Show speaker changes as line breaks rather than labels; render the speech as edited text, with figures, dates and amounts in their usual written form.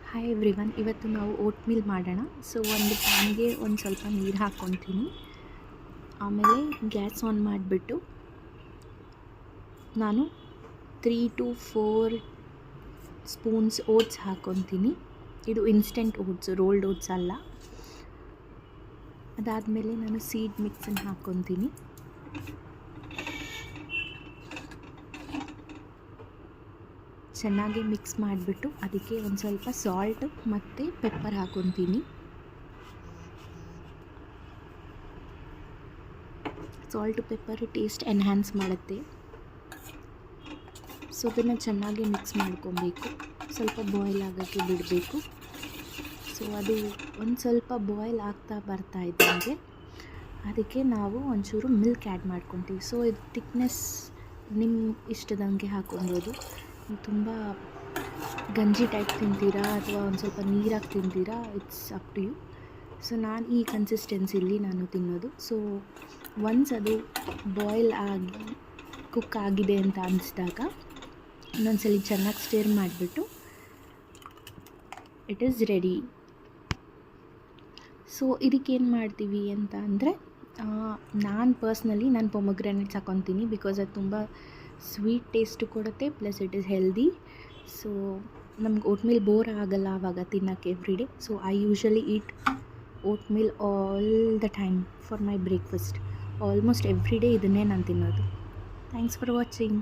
Hi everyone, ಇವತ್ತು ನಾವು vote meal ಮಾಡೋಣ. ಸೊ ಒಂದು ಪ್ಯಾನ್ಗೆ ಒಂದು ಸ್ವಲ್ಪ ನೀರು ಹಾಕ್ಕೊತೀನಿ. ಆಮೇಲೆ ಗ್ಯಾಸ್ ಆನ್ ಮಾಡಿಬಿಟ್ಟು ನಾನು 3 to 4 ಸ್ಪೂನ್ಸ್ ಓಟ್ಸ್ ಹಾಕ್ಕೊತೀನಿ. ಇದು ಇನ್ಸ್ಟೆಂಟ್ ಓಟ್ಸ್, ರೋಲ್ಡ್ ಓಟ್ಸ್ ಅಲ್ಲ. ಅದಾದಮೇಲೆ ನಾನು ಸೀಡ್ ಮಿಕ್ಸನ್ನು ಹಾಕ್ಕೊತೀನಿ. ಚೆನ್ನಾಗಿ ಮಿಕ್ಸ್ ಮಾಡಿಬಿಟ್ಟು ಅದಕ್ಕೆ ಒಂದು ಸ್ವಲ್ಪ ಸಾಲ್ಟ್ ಮತ್ತು ಪೆಪ್ಪರ್ ಹಾಕ್ಕೊತೀನಿ. ಸಾಲ್ಟು ಪೆಪ್ಪರ್ ಟೇಸ್ಟ್ ಎನ್ಹ್ಯಾನ್ಸ್ ಮಾಡುತ್ತೆ. ಸೊ ಅದನ್ನು ಚೆನ್ನಾಗಿ ಮಿಕ್ಸ್ ಮಾಡ್ಕೊಬೇಕು. ಸ್ವಲ್ಪ ಬಾಯ್ಲ್ ಆಗೋಕ್ಕೆ ಬಿಡಬೇಕು. ಸೊ ಅದು ಒಂದು ಸ್ವಲ್ಪ ಬಾಯ್ಲ್ ಆಗ್ತಾ ಬರ್ತಾ ಇದ್ದಂಗೆ ಅದಕ್ಕೆ ನಾವು ಒಂಚೂರು ಮಿಲ್ಕ್ ಆ್ಯಡ್ ಮಾಡ್ಕೊತೀವಿ. ಸೊ ಇದು ಥಿಕ್ನೆಸ್ ನಿಮ್ಮ ಇಷ್ಟದಂಗೆ ಹಾಕ್ಕೊಬೋದು. ತುಂಬ ಗಂಜಿ ಟೈಪ್ ತಿಂತೀರಾ ಅಥವಾ ಒಂದು ಸ್ವಲ್ಪ ನೀರಾಗಿ ತಿಂತೀರಾ, it's up to you. So ನಾನು ಈ ಕನ್ಸಿಸ್ಟೆನ್ಸಿಲಿ ನಾನು ತಿನ್ನೋದು. ಸೊ ಒನ್ಸ್ ಅದು ಬಾಯ್ಲ್ ಆಗಿ ಕುಕ್ ಆಗಿದೆ ಅಂತ ಅನಿಸಿದಾಗ ಇನ್ನೊಂದ್ಸಲಿ ಚೆನ್ನಾಗಿ ಸ್ಟಿರ್ ಮಾಡಿಬಿಟ್ಟು ಇಟ್ ಈಸ್ ರೆಡಿ. ಸೊ ಇದಕ್ಕೇನು ಮಾಡ್ತೀವಿ ಅಂತ ಅಂದರೆ, ನಾನು ಪರ್ಸ್ನಲಿ ಪೊಮೊಗ್ರಾನೇಟ್ಸ್ ಹಾಕ್ಕೊತೀನಿ. ಬಿಕಾಸ್ ಅದು ತುಂಬ ಸ್ವೀಟ್ ಟೇಸ್ಟು ಕೊಡುತ್ತೆ, plus it is healthy. So ನಮ್ಗೆ ಓಟ್ ಮೀಲ್ ಬೋರ್ ಆಗೋಲ್ಲ ಆವಾಗ ತಿನ್ನೋಕ್ಕೆ every day. So I usually eat oatmeal all the time for my breakfast. Almost every day ಇದನ್ನೇ ನಾನು ತಿನ್ನೋದು. Thanks for watching.